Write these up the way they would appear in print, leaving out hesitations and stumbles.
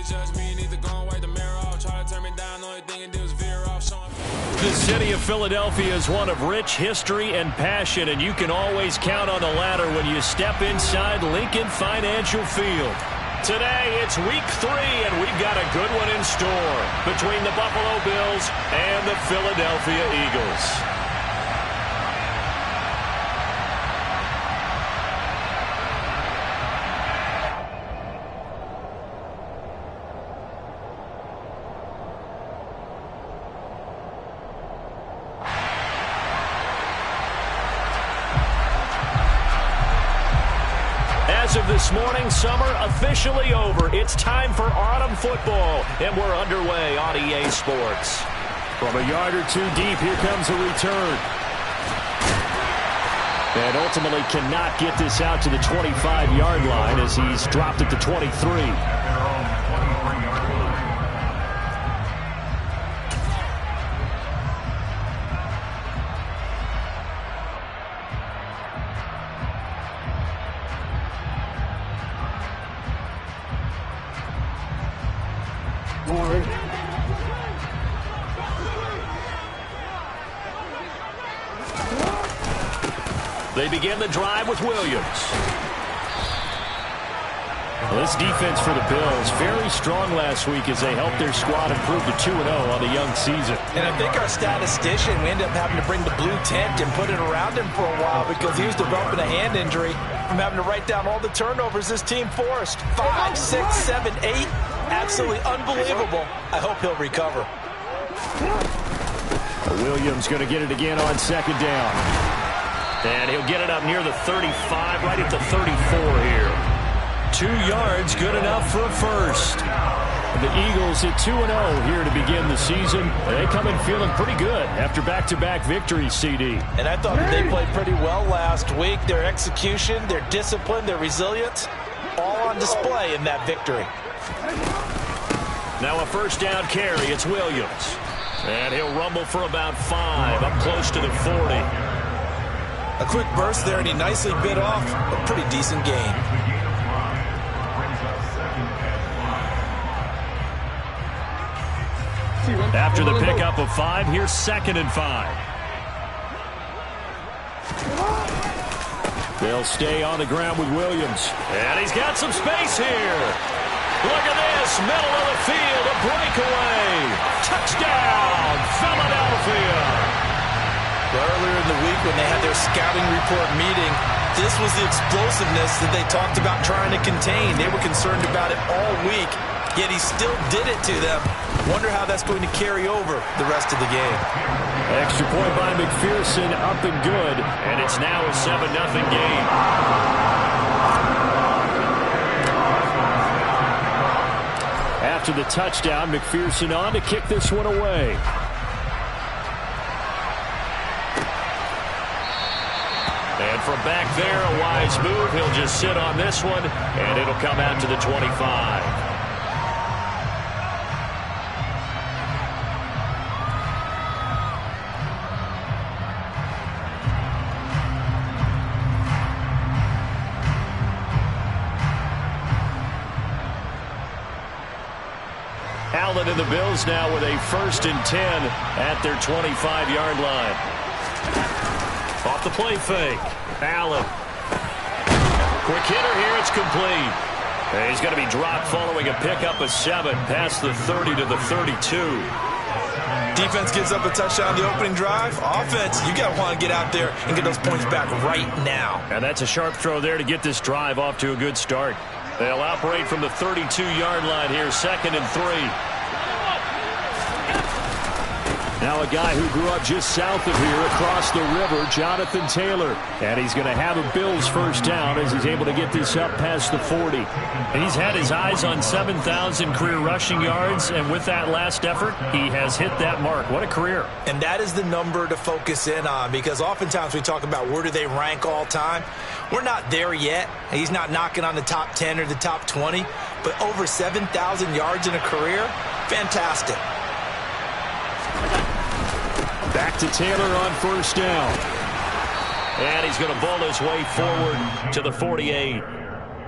The city of Philadelphia is one of rich history and passion, and you can always count on the latter when you step inside Lincoln Financial Field. Today, it's week 3, and we've got a good one in store between the Buffalo Bills and the Philadelphia Eagles. As of this morning, summer officially over. It's time for autumn football, and we're underway on EA Sports. From a yard or two deep, here comes a return. And ultimately cannot get this out to the 25-yard line as he's dropped at the 23. They begin the drive with Williams. Well, this defense for the Bills, very strong last week as they helped their squad improve to 2-0 on the young season. And I think our statistician, we ended up having to bring the blue tent and put it around him for a while because he was developing a hand injury from having to write down all the turnovers this team forced. 5, 6, 7, 8. Absolutely unbelievable. I hope he'll recover. Williams going to get it again on second down. And he'll get it up near the 35, right at the 34 here. 2 yards, good enough for a first. The Eagles at 2-0 here to begin the season. They come in feeling pretty good after back-to-back victories, CD. And I thought that they played pretty well last week. Their execution, their discipline, their resilience, all on display in that victory. Now a first down carry. It's Williams. And he'll rumble for about 5, up close to the 40. A quick burst there, and he nicely bit off a pretty decent gain. After the pickup of 5, here's 2nd and 5. They'll stay on the ground with Williams. And he's got some space here. Look at this, middle of the field, a breakaway. Touchdown, Philadelphia. Earlier in the week when they had their scouting report meeting, this was the explosiveness that they talked about trying to contain. They were concerned about it all week, yet he still did it to them. Wonder how that's going to carry over the rest of the game. Extra point by McPherson, up and good. And it's now a 7-0 game. After the touchdown, McPherson on to kick this one away. And from back there, a wise move. He'll just sit on this one, and it'll come out to the 25. Allen and the Bills now with a 1st and 10 at their 25-yard line. Off the play fake. Allen. Quick hitter here. It's complete. And he's going to be dropped following a pickup of 7 past the 30 to the 32. Defense gives up a touchdown the opening drive. Offense, you got to want to get out there and get those points back right now. And that's a sharp throw there to get this drive off to a good start. They'll operate from the 32-yard line here, 2nd and 3. Now a guy who grew up just south of here across the river, Jonathan Taylor. And he's going to have a Bills first down as he's able to get this up past the 40. And he's had his eyes on 7,000 career rushing yards, and with that last effort, he has hit that mark. What a career. And that is the number to focus in on, because oftentimes we talk about where do they rank all time. We're not there yet. He's not knocking on the top 10 or the top 20, but over 7,000 yards in a career, fantastic. Back to Taylor on first down. And he's going to bowl his way forward to the 48.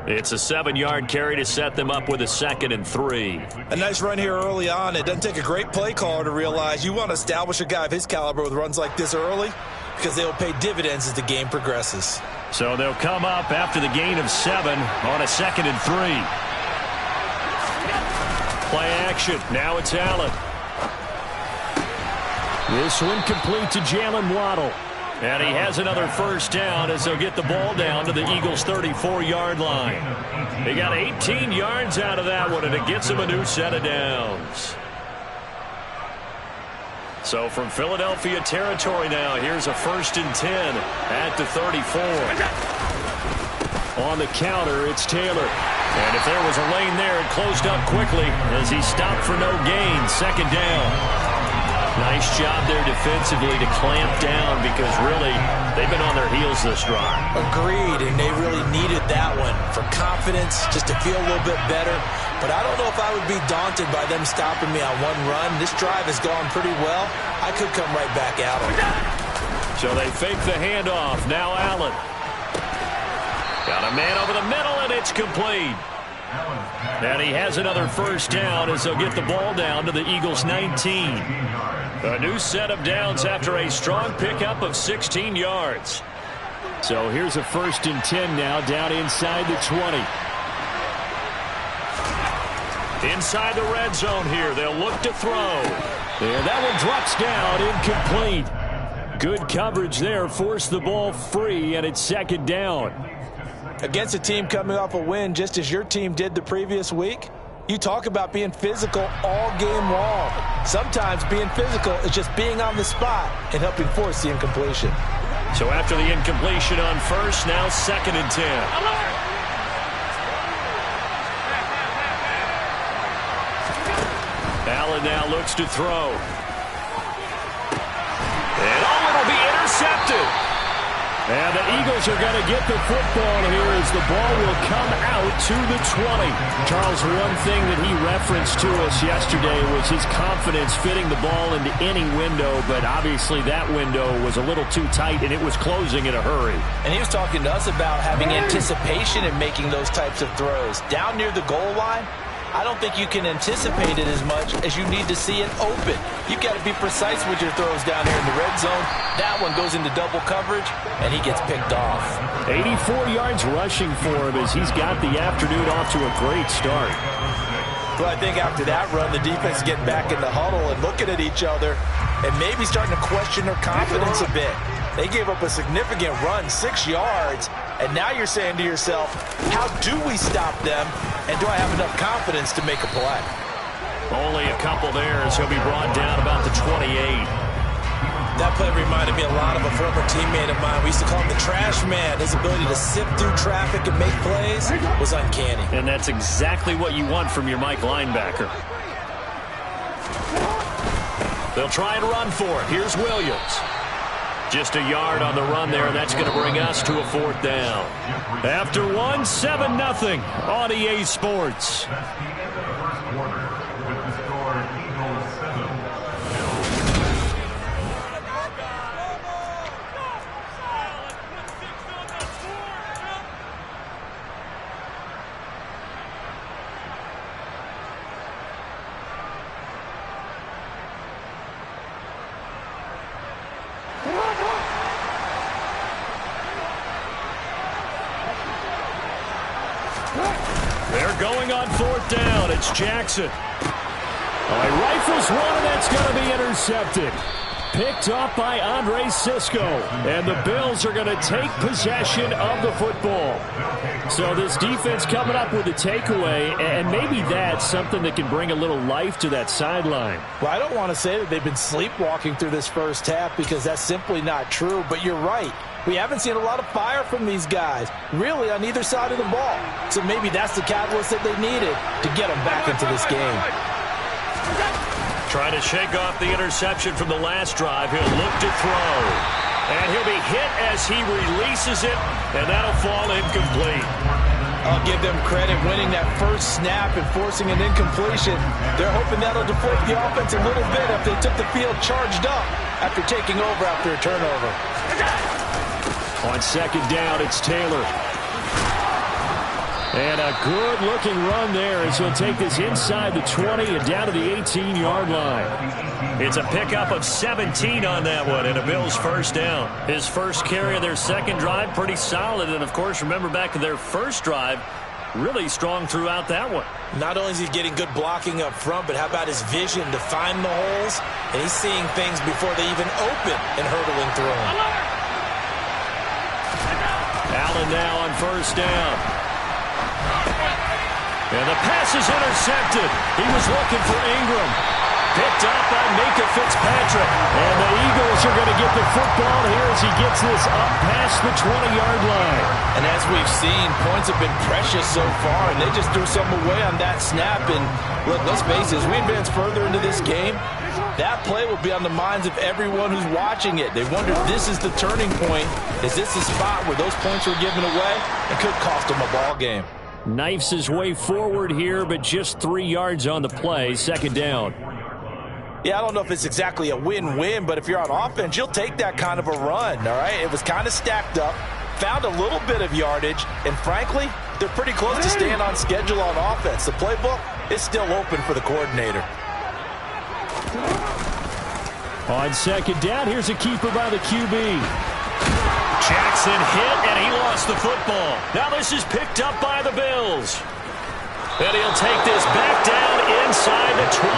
It's a 7-yard carry to set them up with a 2nd and 3. A nice run here early on. It doesn't take a great play caller to realize you want to establish a guy of his caliber with runs like this early because they will pay dividends as the game progresses. So they'll come up after the gain of 7 on a 2nd and 3. Play action. Now it's Allen. This one complete to Jalen Waddle. And he has another first down as they'll get the ball down to the Eagles' 34-yard line. They got 18 yards out of that one, and it gets them a new set of downs. So from Philadelphia territory now, here's a 1st and 10 at the 34. On the counter, it's Taylor. And if there was a lane there, it closed up quickly as he stopped for no gain. 2nd down. Nice job there defensively to clamp down because really they've been on their heels this drive. Agreed, and they really needed that one for confidence, just to feel a little bit better. But I don't know if I would be daunted by them stopping me on one run. This drive has gone pretty well. I could come right back at them. So they fake the handoff. Now Allen. Got a man over the middle, and it's complete. And he has another first down as they'll get the ball down to the Eagles' 19. A new set of downs after a strong pickup of 16 yards. So here's a 1st and 10 now down inside the 20. Inside the red zone here. They'll look to throw. And that one drops down, incomplete. Good coverage there. Forced the ball free, and it's 2nd down. Against a team coming off a win just as your team did the previous week, you talk about being physical all game long. Sometimes being physical is just being on the spot and helping force the incompletion. So after the incompletion on first, now 2nd and 10. Allen now looks to throw. And it'll be intercepted. And the Eagles are going to get the football here as the ball will come out to the 20. Charles, one thing that he referenced to us yesterday was his confidence fitting the ball into any window, but obviously that window was a little too tight and it was closing in a hurry. And he was talking to us about having anticipation in making those types of throws. Down near the goal line, I don't think you can anticipate it as much as you need to see it open. You've got to be precise with your throws down here in the red zone. That one goes into double coverage, and he gets picked off. 84 yards rushing for him as he's got the afternoon off to a great start. Well, I think after that run, the defense is getting back in the huddle and looking at each other and maybe starting to question their confidence a bit. They gave up a significant run, 6 yards, and now you're saying to yourself, how do we stop them, and do I have enough confidence to make a play? Only a couple there as he'll be brought down about the 28. That play reminded me a lot of a former teammate of mine. We used to call him the trash man. His ability to sift through traffic and make plays was uncanny. And that's exactly what you want from your Mike linebacker. They'll try and run for it. Here's Williams. Just a yard on the run there, and that's going to bring us to a 4th down. After 1, 7-0 on EA Sports. They're going on 4th down. It's Jackson. He rifles one, and that's going to be intercepted. Picked up by Andre Sisco. And the Bills are going to take possession of the football. So this defense coming up with a takeaway, and maybe that's something that can bring a little life to that sideline. Well, I don't want to say that they've been sleepwalking through this first half because that's simply not true, but you're right. We haven't seen a lot of fire from these guys, really, on either side of the ball. So maybe that's the catalyst that they needed to get them back into this game. Trying to shake off the interception from the last drive. He'll look to throw. And he'll be hit as he releases it, and that'll fall incomplete. I'll give them credit winning that first snap and forcing an incompletion. They're hoping that'll deflate the offense a little bit if they took the field charged up after taking over after a turnover. On 2nd down, it's Taylor. And a good-looking run there as he'll take this inside the 20 and down to the 18-yard line. It's a pickup of 17 on that one and a Bills first down. His first carry of their second drive, pretty solid. And, of course, remember back to their first drive, really strong throughout that one. Not only is he getting good blocking up front, but how about his vision to find the holes? And he's seeing things before they even open and hurdling through them. Allen now on first down. And the pass is intercepted. He was looking for Ingram. Picked up by Micah Fitzpatrick. And the Eagles are going to get the football here as he gets this up past the 20-yard line. And as we've seen, points have been precious so far, and they just threw some away on that snap. And look, let's face it, as we advance further into this game, that play will be on the minds of everyone who's watching it. They wonder if this is the turning point. Is this the spot where those points were given away? It could cost them a ball game. Knifes his way forward here, but just 3 yards on the play. Second down. Yeah, I don't know if it's exactly a win-win, but if you're on offense, you'll take that kind of a run, all right? It was kind of stacked up, found a little bit of yardage, and frankly, they're pretty close to staying on schedule on offense. The playbook is still open for the coordinator. On second down, here's a keeper by the QB. Jackson hit, and he lost the football. Now this is picked up by the Bills. And he'll take this back down inside the 20.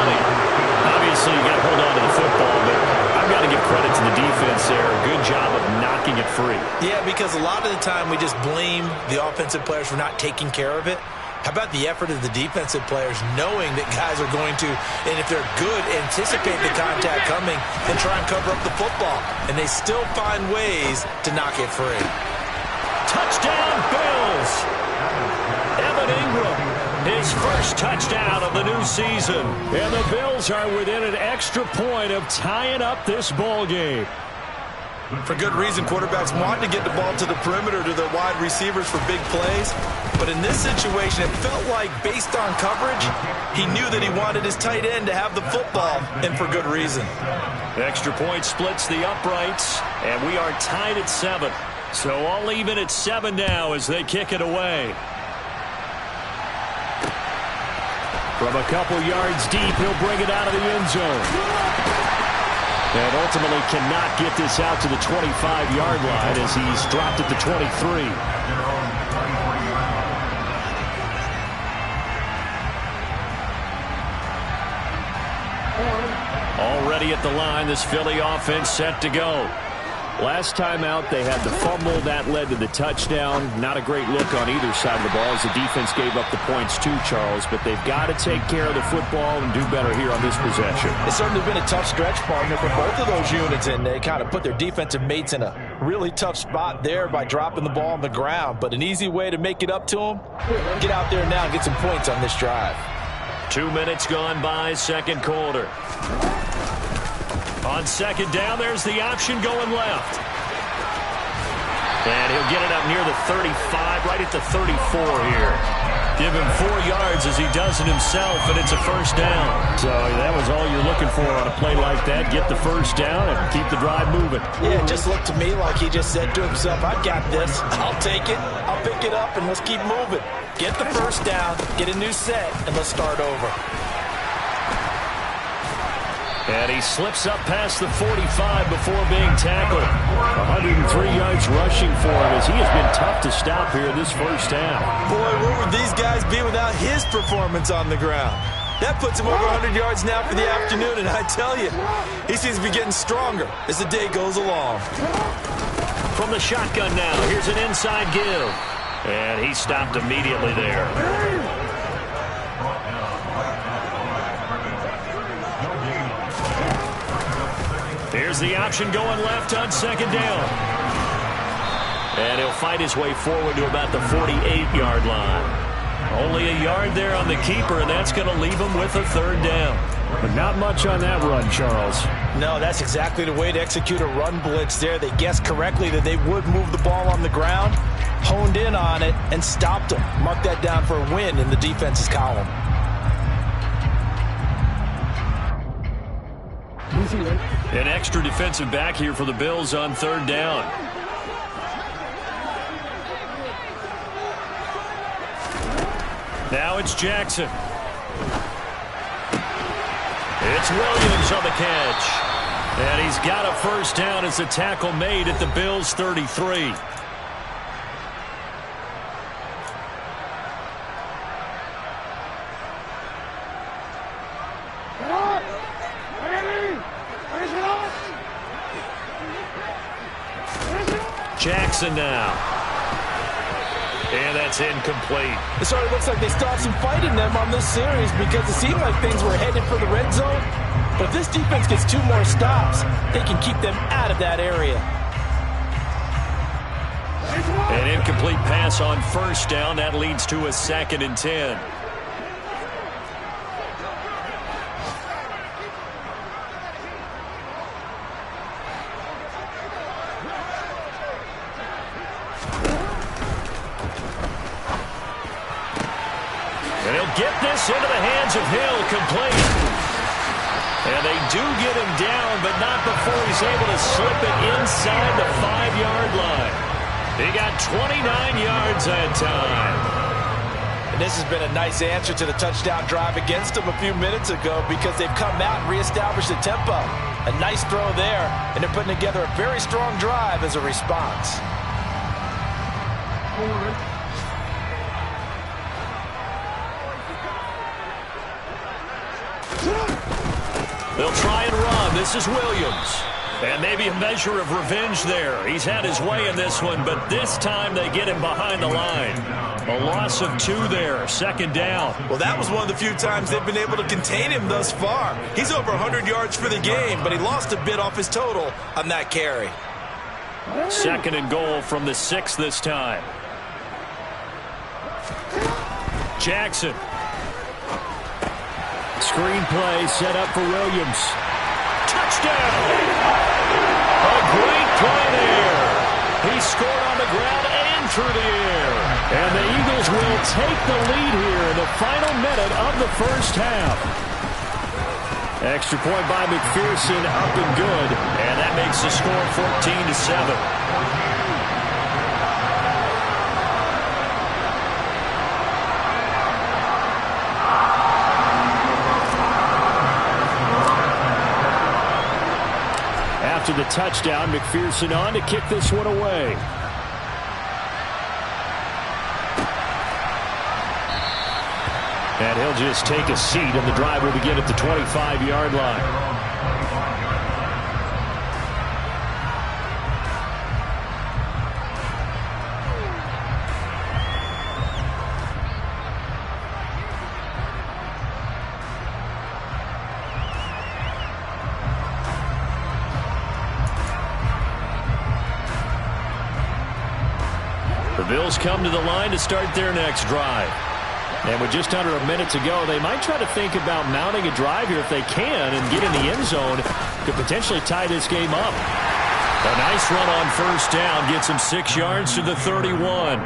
Obviously, you got to hold on to the football, but I've got to give credit to the defense there. A good job of knocking it free. Yeah, because a lot of the time we just blame the offensive players for not taking care of it. How about the effort of the defensive players knowing that guys are going to, and if they're good, anticipate the contact coming and try and cover up the football. And they still find ways to knock it free. Touchdown, Bills! Evan Ingram, his first touchdown of the new season. And the Bills are within an extra point of tying up this ball game. For good reason, quarterbacks want to get the ball to the perimeter to their wide receivers for big plays. But in this situation, it felt like, based on coverage, he knew that he wanted his tight end to have the football, and for good reason. Extra point splits the uprights, and we are tied at 7. So all even at 7 now as they kick it away. From a couple yards deep, he'll bring it out of the end zone. And ultimately cannot get this out to the 25-yard line as he's dropped at the 23. Already at the line, this Philly offense set to go. Last time out, they had the fumble. That led to the touchdown. Not a great look on either side of the ball as the defense gave up the points too, Charles. But they've got to take care of the football and do better here on this possession. It's certainly been a tough stretch, partner, for both of those units, and they kind of put their defensive mates in a really tough spot there by dropping the ball on the ground. But an easy way to make it up to them, get out there now and get some points on this drive. 2 minutes gone by, second quarter. On second down, there's the option going left. And he'll get it up near the 35, right at the 34 here. Give him 4 yards as he does it himself, and it's a first down. So that was all you're looking for on a play like that. Get the first down and keep the drive moving. Yeah, it just looked to me like he just said to himself, I've got this. I'll take it. I'll pick it up, and let's keep moving. Get the first down, get a new set, and let's start over. And he slips up past the 45 before being tackled. 103 yards rushing for him as he has been tough to stop here this first half. Boy, where would these guys be without his performance on the ground? That puts him over 100 yards now for the afternoon, and I tell you, he seems to be getting stronger as the day goes along. From the shotgun now, here's an inside give. And he stopped immediately there. Here's the option going left on second down. And he'll fight his way forward to about the 48-yard line. Only a yard there on the keeper, and that's going to leave him with a third down. But not much on that run, Charles. No, that's exactly the way to execute a run blitz there. They guessed correctly that they would move the ball on the ground, honed in on it, and stopped him. Mark that down for a win in the defense's column. An extra defensive back here for the Bills on third down. Now it's Jackson. It's Williams on the catch. And he's got a first down as a tackle made at the Bills' 33. Jackson now. And that's incomplete. It sort of looks like they still have some fight in them on this series because it seemed like things were headed for the red zone. But if this defense gets 2 more stops, they can keep them out of that area. An incomplete pass on first down. That leads to a 2nd and 10. And he'll get this into the hands of Hill, complete. And they do get him down, but not before he's able to slip it inside the 5-yard line. He got 29 yards that time. And this has been a nice answer to the touchdown drive against them a few minutes ago because they've come out and reestablished the tempo. A nice throw there, and they're putting together a very strong drive as a response. They'll try and run. This is Williams. And maybe a measure of revenge there. He's had his way in this one, but this time they get him behind the line. A loss of 2 there, 2nd down. Well, that was one of the few times they've been able to contain him thus far. He's over 100 yards for the game, but he lost a bit off his total on that carry. 2nd and goal from the 6 this time. Jackson. Screen play set up for Williams. Touchdown! A great play there. He scored on the ground and through the air. And the Eagles will take the lead here in the final minute of the first half. Extra point by McPherson, up and good. And that makes the score 14-7. After the touchdown, McPherson on to kick this one away. And he'll just take a seat, and the drive will begin at the 25-yard line. The Bills come to the line to start their next drive. And with just under a minute to go, they might try to think about mounting a drive here if they can and get in the end zone. Could potentially tie this game up. A nice run on first down gets him 6 yards to the 31.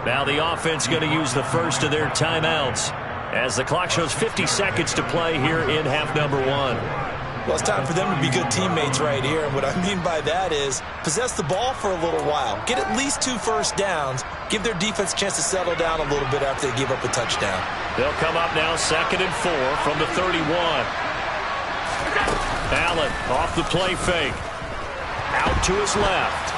Now the offense going to use the first of their timeouts as the clock shows 50 seconds to play here in half number 1. Well, it's time for them to be good teammates right here. And what I mean by that is possess the ball for a little while. Get at least 2 first downs. Give their defense a chance to settle down a little bit after they give up a touchdown. They'll come up now 2nd and 4 from the 31. Allen off the play fake. Out to his left.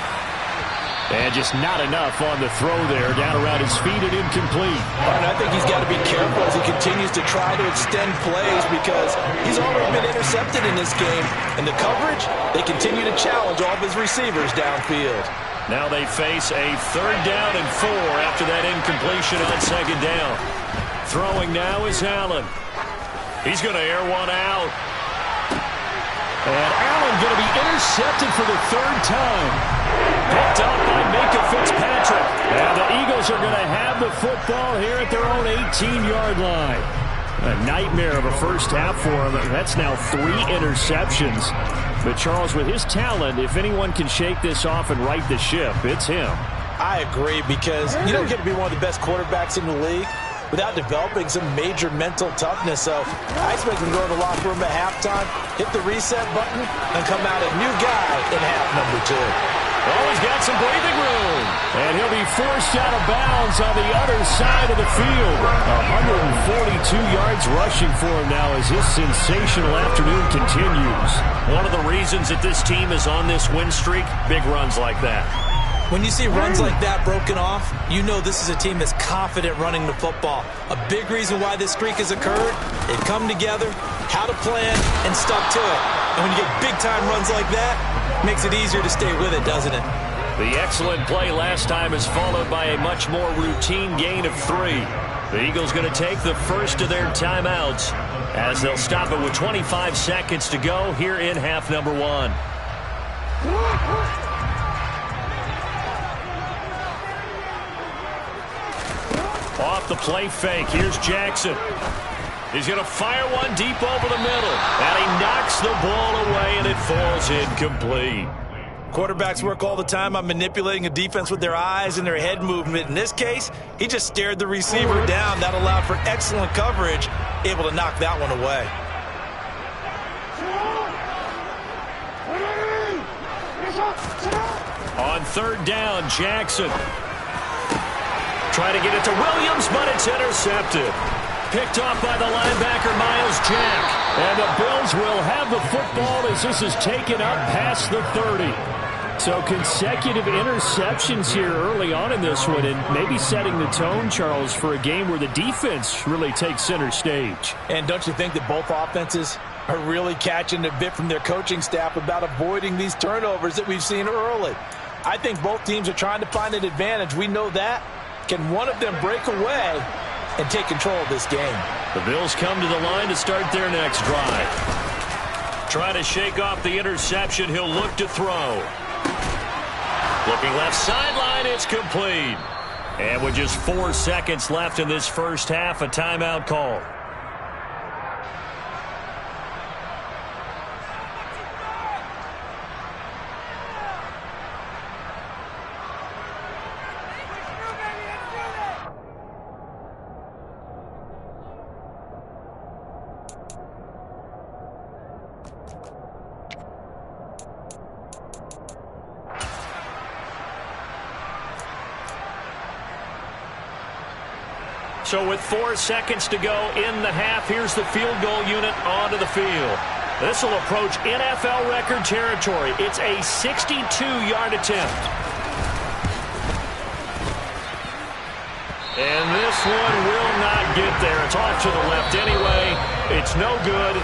And just not enough on the throw there. Down around his feet and incomplete. And I think he's got to be careful as he continues to try to extend plays because he's already been intercepted in this game. And the coverage, they continue to challenge all of his receivers downfield. Now they face a 3rd down and 4 after that incompletion on 2nd down. Throwing now is Allen. He's going to air one out. And Allen going to be intercepted for the 3rd time. Picked up by Micah Fitzpatrick. And the Eagles are going to have the football here at their own 18-yard line. A nightmare of a first half for him. That's now 3 interceptions. But Charles, with his talent, if anyone can shake this off and right the ship, it's him. I agree because you don't get to be one of the best quarterbacks in the league without developing some major mental toughness. So I expect him to go to the locker room at halftime, hit the reset button, and come out a new guy in half number 2. Oh, he's got some breathing room. And he'll be forced out of bounds on the other side of the field. 142 yards rushing for him now as his sensational afternoon continues. One of the reasons that this team is on this win streak, big runs like that. When you see runs like that broken off, you know this is a team that's confident running the football. A big reason why this streak has occurred, they've come together, had a plan, and stuck to it. And when you get big-time runs like that, it makes it easier to stay with it, doesn't it? The excellent play last time is followed by a much more routine gain of 3. The Eagles going to take the first of their timeouts as they'll stop it with 25 seconds to go here in half number 1. Off the play fake, here's Jackson. He's going to fire one deep over the middle, and he knocks the ball away, and it falls incomplete. Quarterbacks work all the time on manipulating a defense with their eyes and their head movement. In this case, he just stared the receiver down. That allowed for excellent coverage, able to knock that one away. On third down, Jackson. Trying to get it to Williams, but it's intercepted. Picked off by the linebacker, Miles Jack. And the Bills will have the football as this is taken up past the 30. So consecutive interceptions here early on in this one, and maybe setting the tone, Charles, for a game where the defense really takes center stage. And don't you think that both offenses are really catching a bit from their coaching staff about avoiding these turnovers that we've seen early? I think both teams are trying to find an advantage. We know that. Can one of them break away and take control of this game? The Bills come to the line to start their next drive. Trying to shake off the interception. He'll look to throw. Looking left sideline, it's complete. And with just 4 seconds left in this first half, a timeout call. So with 4 seconds to go in the half, here's the field goal unit onto the field. This will approach NFL record territory. It's a 62-yard attempt. And this one will not get there. It's off to the left anyway. It's no good.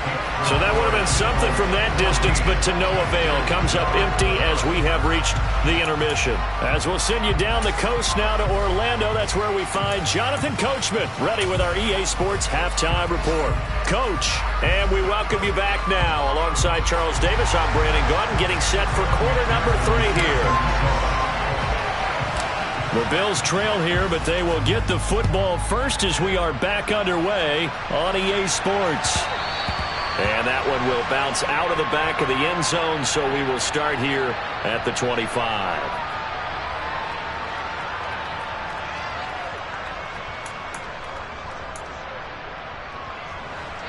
So that would have been something from that distance, but to no avail. Comes up empty as we have reached the intermission. As we'll send you down the coast now to Orlando, that's where we find Jonathan Coachman, ready with our EA Sports Halftime Report. Coach, and we welcome you back now. Alongside Charles Davis, I'm Brandon Gaudin, getting set for quarter number 3 here. The Bills trail here, but they will get the football first as we are back underway on EA Sports. And that one will bounce out of the back of the end zone, so we will start here at the 25.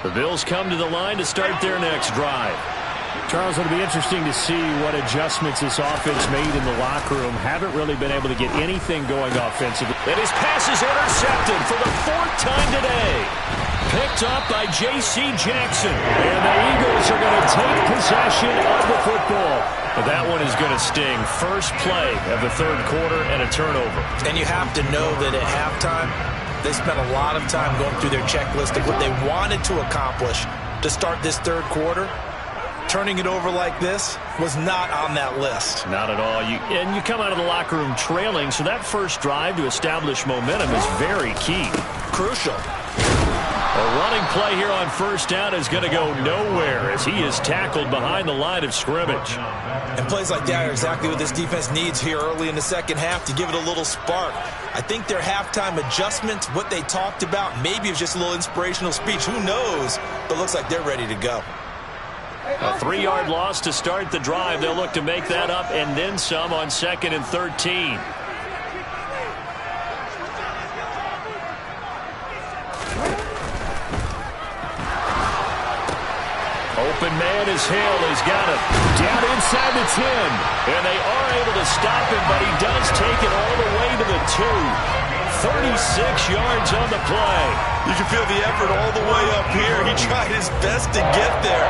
The Bills come to the line to start their next drive. Charles, it'll be interesting to see what adjustments this offense made in the locker room. Haven't really been able to get anything going offensively. And his pass is intercepted for the 4th time today. Picked up by J.C. Jackson. And the Eagles are going to take possession of the football. But that one is going to sting. First play of the 3rd quarter and a turnover. And you have to know that at halftime, they spent a lot of time going through their checklist of what they wanted to accomplish to start this 3rd quarter. Turning it over like this was not on that list. Not at all. And you come out of the locker room trailing, so that first drive to establish momentum is very key. Crucial. A running play here on first down is going to go nowhere as he is tackled behind the line of scrimmage. And plays like that are exactly what this defense needs here early in the second half to give it a little spark. I think their halftime adjustment, what they talked about, maybe it was just a little inspirational speech. Who knows? But looks like they're ready to go. A 3-yard loss to start the drive. They'll look to make that up and then some on 2nd and 13. Open man is Hill. He's got it down inside the 10. And they are able to stop him, but he does take it all the way to the 2. 36 yards on the play. You can feel the effort all the way up here. He tried his best to get there.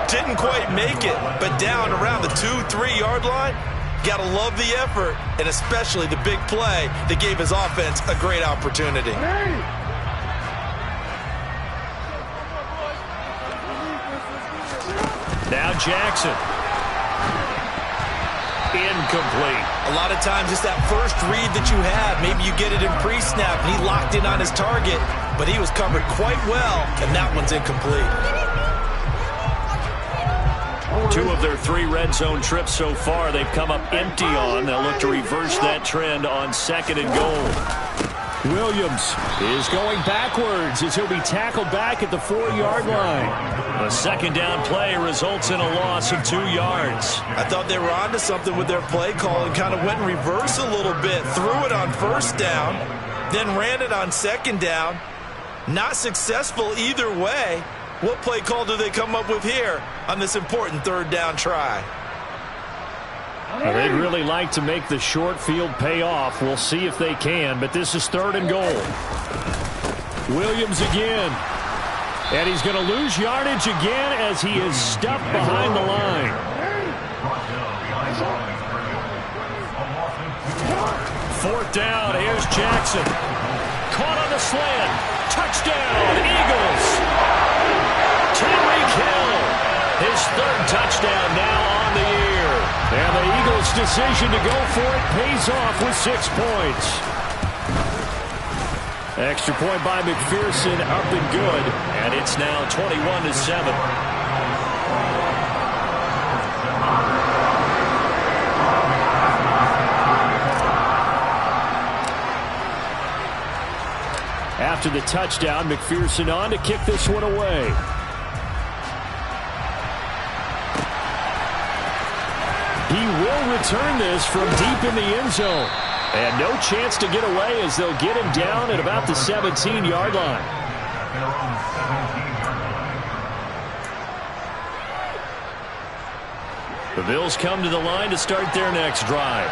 Didn't quite make it, but down around the 2-3 yard line, got to love the effort, and especially the big play that gave his offense a great opportunity. Now Jackson. Incomplete. A lot of times it's that first read that you have. Maybe you get it in pre-snap, and he locked in on his target, but he was covered quite well, and that one's incomplete. 2 of their 3 red zone trips so far, they've come up empty on. They'll look to reverse that trend on 2nd and goal. Williams is going backwards as he'll be tackled back at the 4-yard line. A 2nd down play results in a loss of 2 yards. I thought they were onto something with their play call and kind of went in reverse a little bit. Threw it on 1st down, then ran it on 2nd down. Not successful either way. What play call do they come up with here on this important 3rd down try? They'd really like to make the short field pay off. We'll see if they can, but this is 3rd and goal. Williams again. And he's going to lose yardage again as he is stuffed behind the line. 4th down. Here's Jackson. Caught on the slant. Touchdown, Eagles. Tyreek Hill. His 3rd touchdown now on the year. And the Eagles' decision to go for it pays off with 6 points. Extra point by McPherson, up and good. And it's now 21-7. After the touchdown, McPherson on to kick this one away. He will return this from deep in the end zone. And no chance to get away as they'll get him down at about the 17-yard line. The Bills come to the line to start their next drive.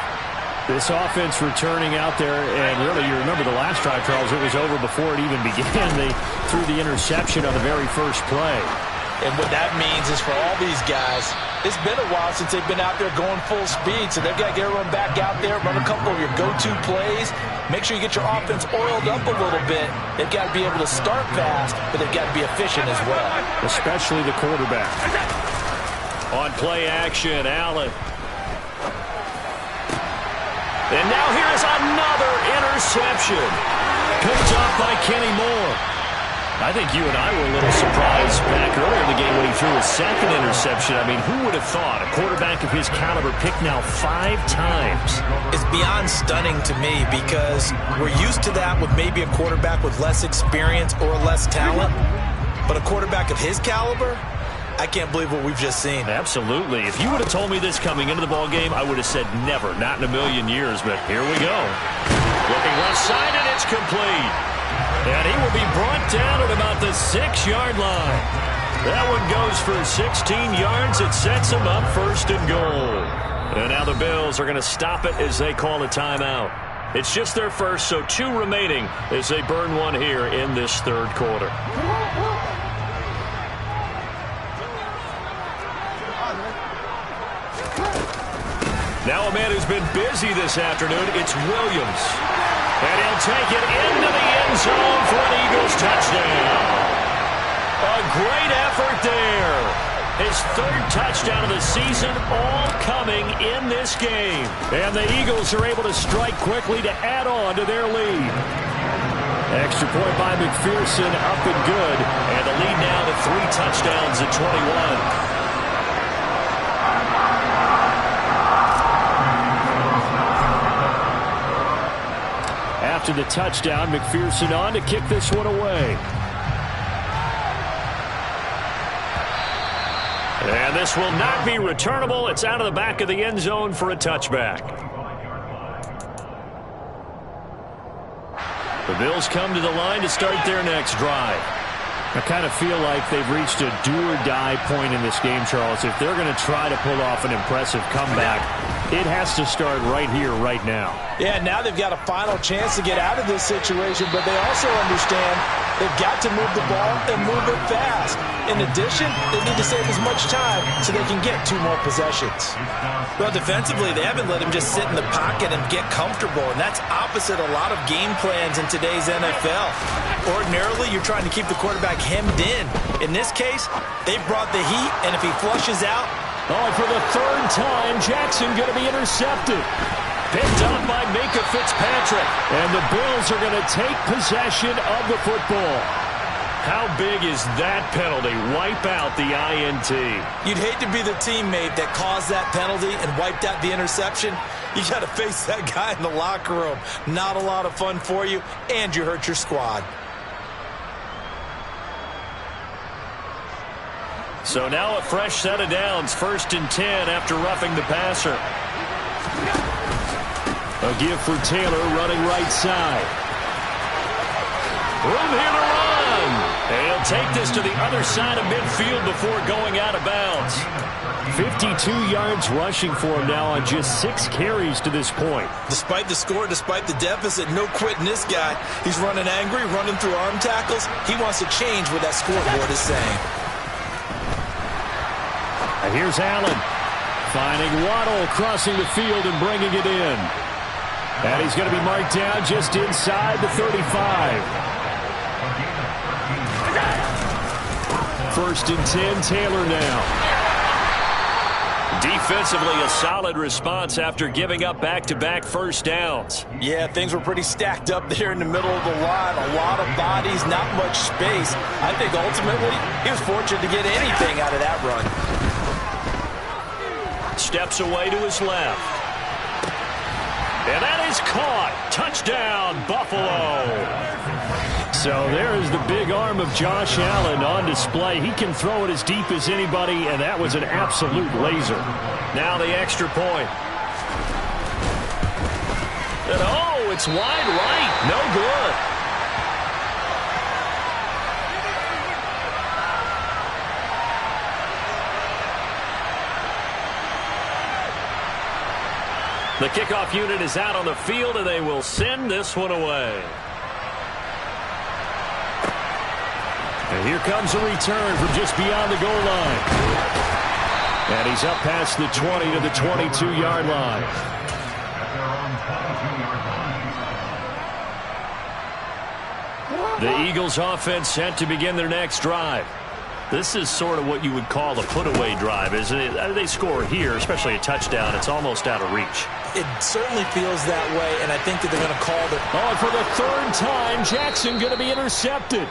This offense returning out there, and really you remember the last drive, Charles, it was over before it even began. They threw the interception on the very first play. And what that means is for all these guys, it's been a while since they've been out there going full speed, so they've got to get everyone back out there, run a couple of your go-to plays, make sure you get your offense oiled up a little bit. They've got to be able to start fast, but they've got to be efficient as well. Especially the quarterback. On play action, Allen. And now here's another interception. Picked off by Kenny Moore. I think you and I were a little surprised back earlier in the game when he threw his 2nd interception. I mean, who would have thought a quarterback of his caliber picked now 5 times? It's beyond stunning to me because we're used to that with maybe a quarterback with less experience or less talent. But a quarterback of his caliber, I can't believe what we've just seen. Absolutely. If you would have told me this coming into the ball game, I would have said never, not in a million years. But here we go. Looking left side, and it's complete. And he will be brought down at about the 6-yard line. That one goes for 16 yards. It sets him up 1st and goal. And now the Bills are going to stop it as they call a timeout. It's just their first, so 2 remaining as they burn one here in this 3rd quarter. Now a man who's been busy this afternoon, it's Williams. And he'll take it into the end zone for an Eagles touchdown. A great effort there. His 3rd touchdown of the season, all coming in this game. And the Eagles are able to strike quickly to add on to their lead. Extra point by McPherson, up and good. And the lead now to 3 touchdowns at 21. After the touchdown, McPherson on to kick this one away. And this will not be returnable. It's out of the back of the end zone for a touchback. The Bills come to the line to start their next drive. I kind of feel like they've reached a do-or-die point in this game, Charles. If they're going to try to pull off an impressive comeback, it has to start right here, right now. Yeah, now they've got a final chance to get out of this situation, but they also understand they've got to move the ball and move it fast. In addition, they need to save as much time so they can get 2 more possessions. Well, defensively, they haven't let him just sit in the pocket and get comfortable, and that's opposite a lot of game plans in today's NFL. Ordinarily, you're trying to keep the quarterback hemmed in. In this case, they brought the heat, and if he flushes out... Oh, and for the 3rd time, Jackson going to be intercepted. Picked up by Minkah Fitzpatrick. And the Bills are going to take possession of the football. How big is that penalty? Wipe out the INT. You'd hate to be the teammate that caused that penalty and wiped out the interception. You got to face that guy in the locker room. Not a lot of fun for you, and you hurt your squad. So now a fresh set of downs. 1st and 10 after roughing the passer. A give for Taylor running right side. Room here to run. And he'll take this to the other side of midfield before going out of bounds. 52 yards rushing for him now on just 6 carries to this point. Despite the score, despite the deficit, no quitting this guy. He's running angry, running through arm tackles. He wants to change what that scoreboard is saying. And here's Allen. Finding Waddle crossing the field and bringing it in. And he's going to be marked down just inside the 35. 1st and 10, Taylor now. Defensively, a solid response after giving up back-to-back first downs. Yeah, things were pretty stacked up there in the middle of the line. A lot of bodies, not much space. I think ultimately he was fortunate to get anything out of that run. Steps away to his left. And that is caught. Touchdown, Buffalo. So there is the big arm of Josh Allen on display. He can throw it as deep as anybody, and that was an absolute laser. Now the extra point. And oh, it's wide right. No good. The kickoff unit is out on the field, and they will send this one away. And here comes a return from just beyond the goal line. And he's up past the 20 to the 22-yard line. The Eagles offense set to begin their next drive. This is sort of what you would call a put-away drive, isn't it? They score here, especially a touchdown. It's almost out of reach. It certainly feels that way, and I think that they're going to call it. Oh, and for the 3rd time, Jackson going to be intercepted.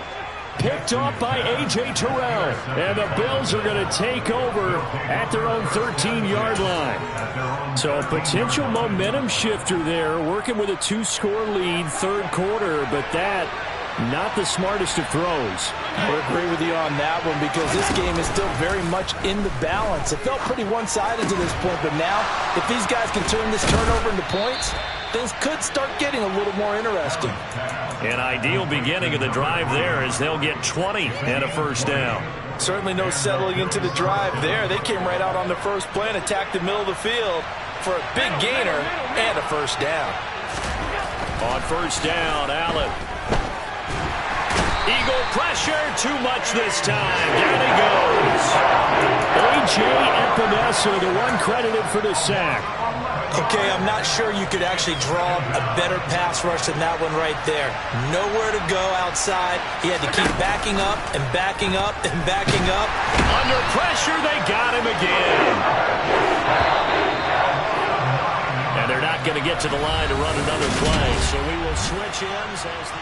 Picked off by A.J. Terrell. And the Bills are going to take over at their own 13-yard line. So a potential momentum shifter there, working with a 2-score lead, 3rd quarter, but that not the smartest of throws. I agree with you on that one because this game is still very much in the balance. It felt pretty one-sided to this point, but now if these guys can turn this turnover into points, things could start getting a little more interesting. An ideal beginning of the drive there as they'll get 20 and a first down. Certainly no settling into the drive there. They came right out on the first play and attacked the middle of the field for a big gainer and a first down. On first down, Allen. Eagle pressure, too much this time. Down he goes. A.J. Epinesa, the one credited for the sack. Okay, I'm not sure you could actually draw a better pass rush than that one right there. Nowhere to go outside. He had to keep backing up and backing up and backing up. Under pressure, they got him again. And they're not going to get to the line to run another play. So we will switch ends as the...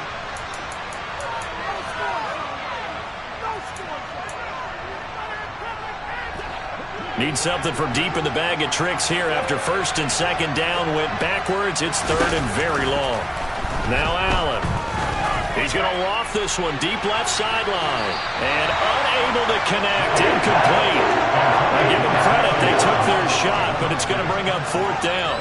Need something from deep in the bag of tricks here after 1st and 2nd down went backwards. It's 3rd and very long. Now Allen. He's going to loft this one deep left sideline. And unable to connect. Incomplete. I give them credit. They took their shot, but it's going to bring up 4th down.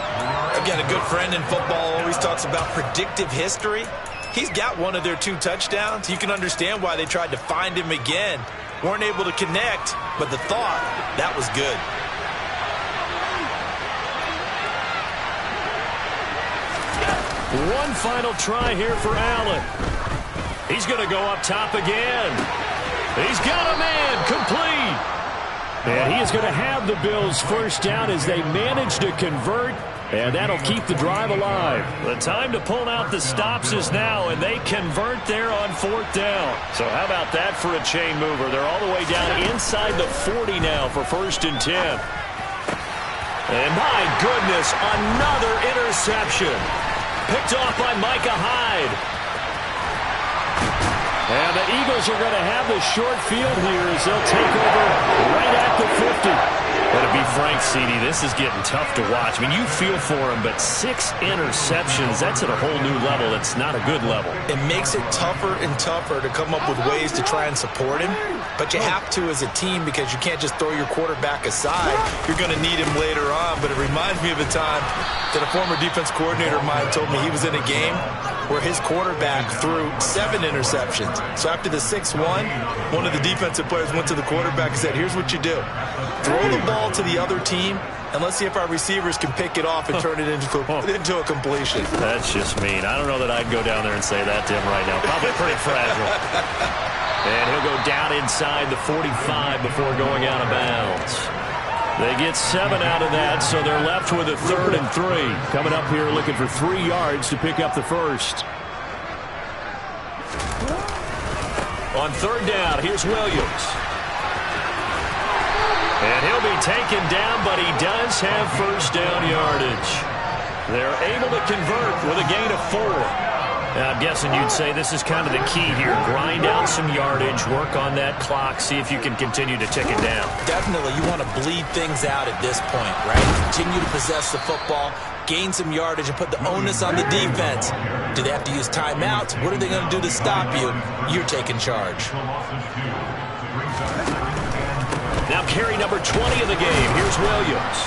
Again, a good friend in football always talks about predictive history. He's got one of their 2 touchdowns. You can understand why they tried to find him again. Weren't able to connect, but the thought, that was good. One final try here for Allen. He's going to go up top again. He's got a man, complete. And he is going to have the Bills first down as they manage to convert, and that'll keep the drive alive. The time to pull out the stops is now, and they convert there on 4th down. So how about that for a chain mover? They're all the way down inside the 40 now for 1st and 10. And my goodness, another interception. Picked off by Micah Hyde. And the Eagles are going to have the short field here as they'll take over right at the 50. But to be frank, CD, this is getting tough to watch. I mean, you feel for him, but 6 interceptions, that's at a whole new level. It's not a good level. It makes it tougher and tougher to come up with ways to try and support him. But you have to as a team because you can't just throw your quarterback aside. You're going to need him later on. But it reminds me of a time that a former defense coordinator of mine told me he was in a game where his quarterback threw 7 interceptions. So after the 6th one of the defensive players went to the quarterback and said, here's what you do. Throw the ball to the other team, and let's see if our receivers can pick it off and turn it into a completion. That's just mean. I don't know that I'd go down there and say that to him right now. Probably pretty fragile. And he'll go down inside the 45 before going out of bounds. They get 7 out of that, so they're left with a 3rd and 3. Coming up here looking for 3 yards to pick up the first. On 3rd down, here's Williams. And he'll be taken down, but he does have first down yardage. They're able to convert with a gain of 4. Now, I'm guessing you'd say this is kind of the key here. Grind out some yardage, work on that clock, see if you can continue to tick it down. Definitely. You want to bleed things out at this point, right? Continue to possess the football, gain some yardage, and put the onus on the defense. Do they have to use timeouts? What are they going to do to stop you? You're taking charge. Now carry number 20 of the game. Here's Williams.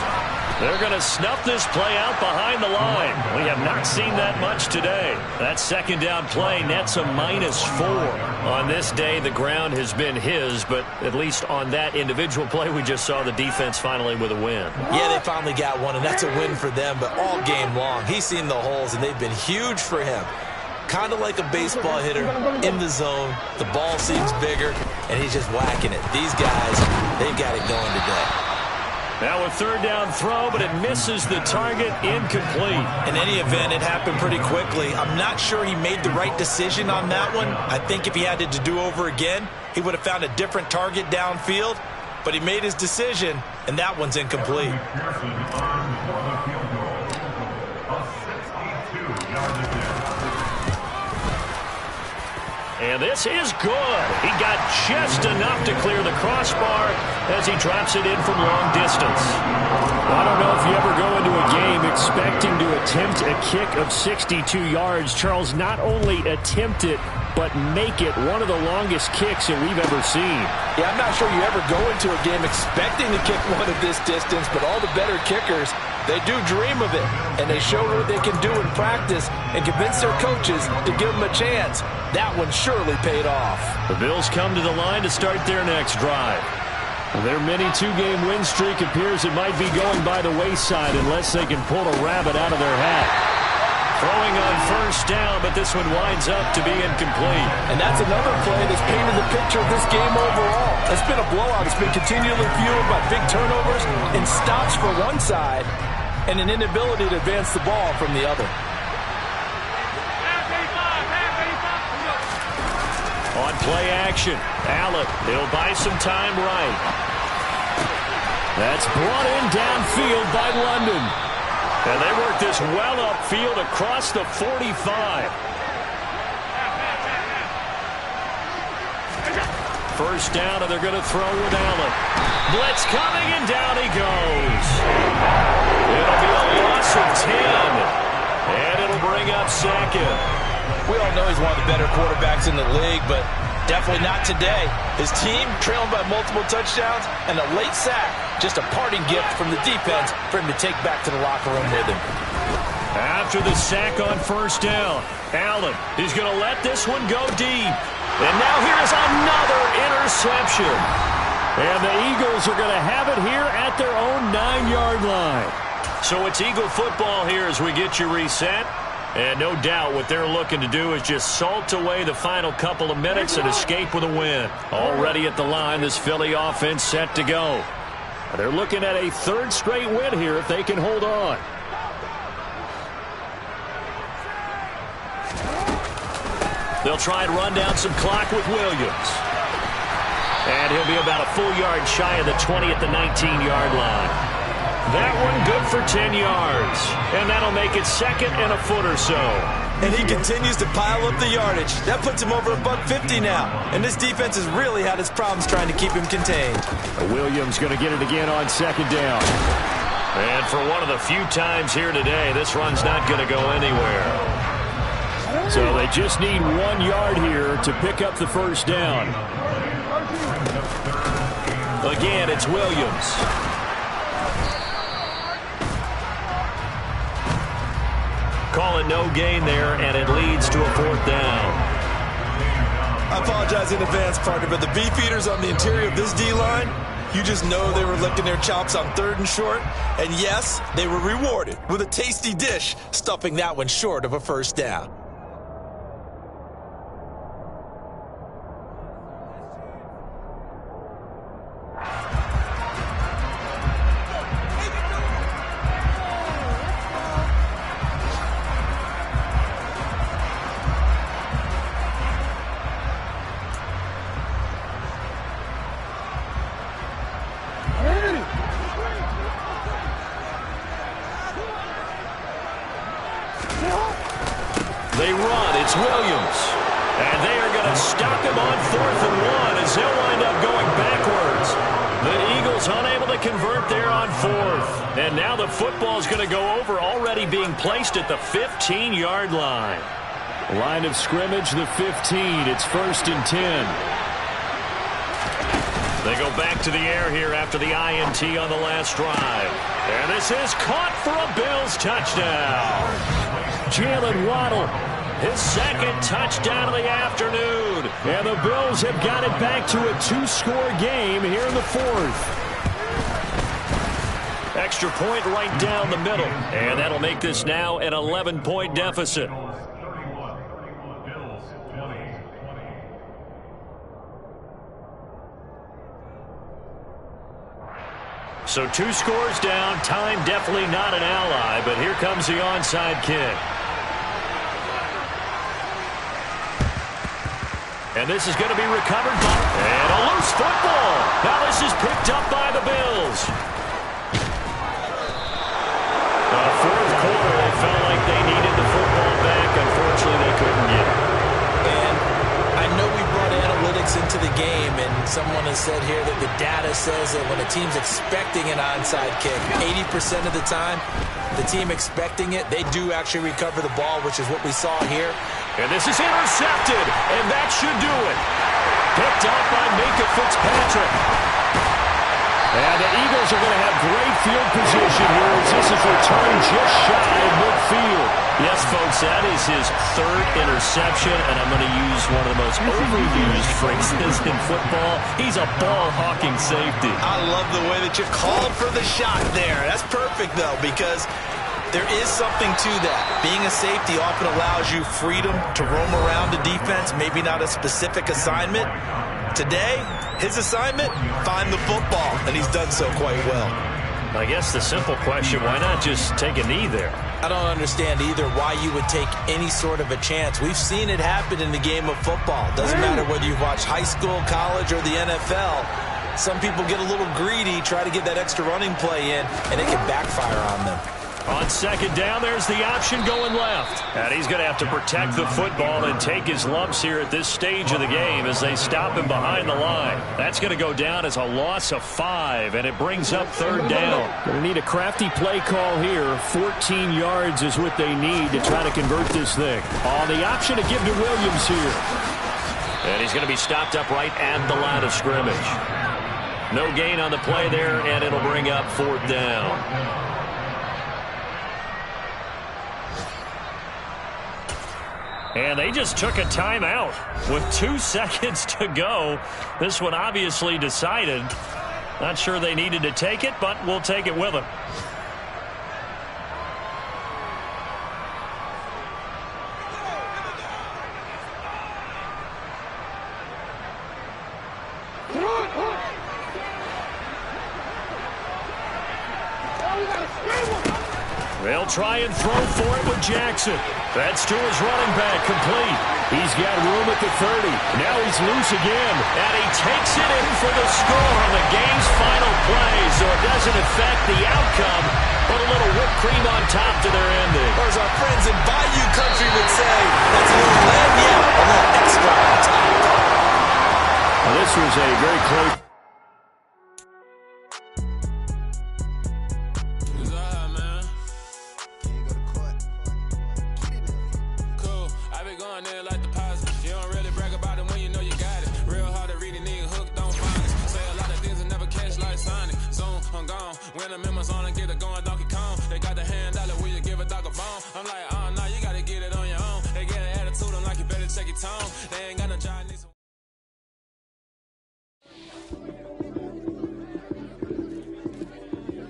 They're going to snuff this play out behind the line. We have not seen that much today. That 2nd down play nets a -4. On this day, the ground has been his, but at least on that individual play, we just saw the defense finally with a win. Yeah, they finally got one, and that's a win for them, but all game long, he's seen the holes, and they've been huge for him. Kind of like a baseball hitter in the zone. The ball seems bigger, and he's just whacking it. These guys, they've got it going today. Now a 3rd down throw, but it misses the target, incomplete. In any event, it happened pretty quickly. I'm not sure he made the right decision on that one. I think if he had it to do over again, he would have found a different target downfield, but he made his decision, and that one's incomplete. And this is good. He got just enough to clear the crossbar as he drops it in from long distance. I don't know if you ever go into a game expecting to attempt a kick of 62 yards. Charles, not only attempt it, but make it one of the longest kicks that we've ever seen. Yeah, I'm not sure you ever go into a game expecting to kick one of this distance, but all the better kickers, they do dream of it, and they show what they can do in practice and convince their coaches to give them a chance. That one surely paid off. The Bills come to the line to start their next drive. Their mini 2-game win streak appears it might be going by the wayside unless they can pull a rabbit out of their hat. Throwing on 1st down, but this one winds up to be incomplete. And that's another play that's painted the picture of this game overall. It's been a blowout. It's been continually fueled by big turnovers and stops for one side and an inability to advance the ball from the other. On play action, Allen, he'll buy some time right. That's brought in downfield by London. And they work this well upfield across the 45. First down, and they're going to throw with Allen. Blitz coming, and down he goes. It'll be a loss of 10. And it'll bring up 2nd. We all know he's one of the better quarterbacks in the league, but definitely not today. His team trailing by multiple touchdowns and a late sack. Just a parting gift from the defense for him to take back to the locker room with him. After the sack on first down, Allen, he's going to let this one go deep. And now here's another interception. And the Eagles are going to have it here at their own 9-yard line. So it's Eagle football here as we get you reset. And no doubt what they're looking to do is just salt away the final couple of minutes and escape with a win. Already at the line, this Philly offense set to go. They're looking at a third straight win here if they can hold on. They'll try and run down some clock with Williams. And he'll be about a full yard shy of the 20 at the 19-yard line. That one good for 10 yards. And that'll make it second and a foot or so. And he continues to pile up the yardage. That puts him over $150 now. And this defense has really had its problems trying to keep him contained. Williams going to get it again on second down. And for one of the few times here today, this run's not going to go anywhere. So they just need 1 yard here to pick up the first down. Again, it's Williams. Call it no gain there, and it leads to a fourth down. I apologize in advance, partner, but the beefeaters on the interior of this D-line, you just know they were licking their chops on 3rd and short. And yes, they were rewarded with a tasty dish, stuffing that one short of a first down. They run. It's Williams. And they are going to stop him on 4th and 1 as they'll wind up going backwards. The Eagles unable to convert there on 4th. And now the football's going to go over, already being placed at the 15-yard line. Line of scrimmage, the 15. It's 1st and 10. They go back to the air here after the INT on the last drive. And this is caught for a Bills touchdown. Jalen Waddle, his second touchdown of the afternoon. And the Bills have got it back to a 2-score game here in the 4th. Extra point right down the middle. And that'll make this now an 11-point deficit. So 2 scores down. Time definitely not an ally, but here comes the onside kick. And this is going to be recovered by... And a loose football. Now this is picked up by the Bills. Fourth quarter, they felt like they needed the football back. Unfortunately, they couldn't get it. And I know we brought analytics into the game, and someone has said here that the data says that when a team's expecting an onside kick, 80% of the time, the team expecting it, they do actually recover the ball, which is what we saw here. And this is intercepted, and that should do it. Picked up by Minka Fitzpatrick. And the Eagles are going to have great field position here as this is returned just shy of midfield. Yes, folks, that is his 3rd interception, and I'm going to use one of the most overused phrases in football. He's a ball-hawking safety. I love the way that you called for the shot there. That's perfect, though, because there is something to that. Being a safety often allows you freedom to roam around the defense, maybe not a specific assignment. Today, his assignment, find the football, and he's done so quite well. I guess the simple question, why not just take a knee there? I don't understand either why you would take any sort of a chance. We've seen it happen in the game of football. Doesn't matter whether you've watched high school, college, or the NFL. Some people get a little greedy, try to get that extra running play in, and it can backfire on them. On second down, there's the option going left. And he's going to have to protect the football and take his lumps here at this stage of the game as they stop him behind the line. That's going to go down as a loss of 5, and it brings up 3rd down. Going to need a crafty play call here. 14 yards is what they need to try to convert this thing. On the option to give to Williams here. And he's going to be stopped up right at the line of scrimmage. No gain on the play there, and it'll bring up 4th down. And they just took a timeout with 2 seconds to go. This one obviously decided. Not sure they needed to take it, but we'll take it with them. They'll try and throw for it with Jackson. That's to his running back, complete. He's got room at the 30. Now he's loose again. And he takes it in for the score on the game's final play. So it doesn't affect the outcome, but a little whipped cream on top to their ending. Or as our friends in Bayou Country would say, that's a little lagniappe, a little extra on top. Well, this was a very close. When the members on and get it going, Donkey Kong. They got the hand dollar, will you give a dog a bone? I'm like,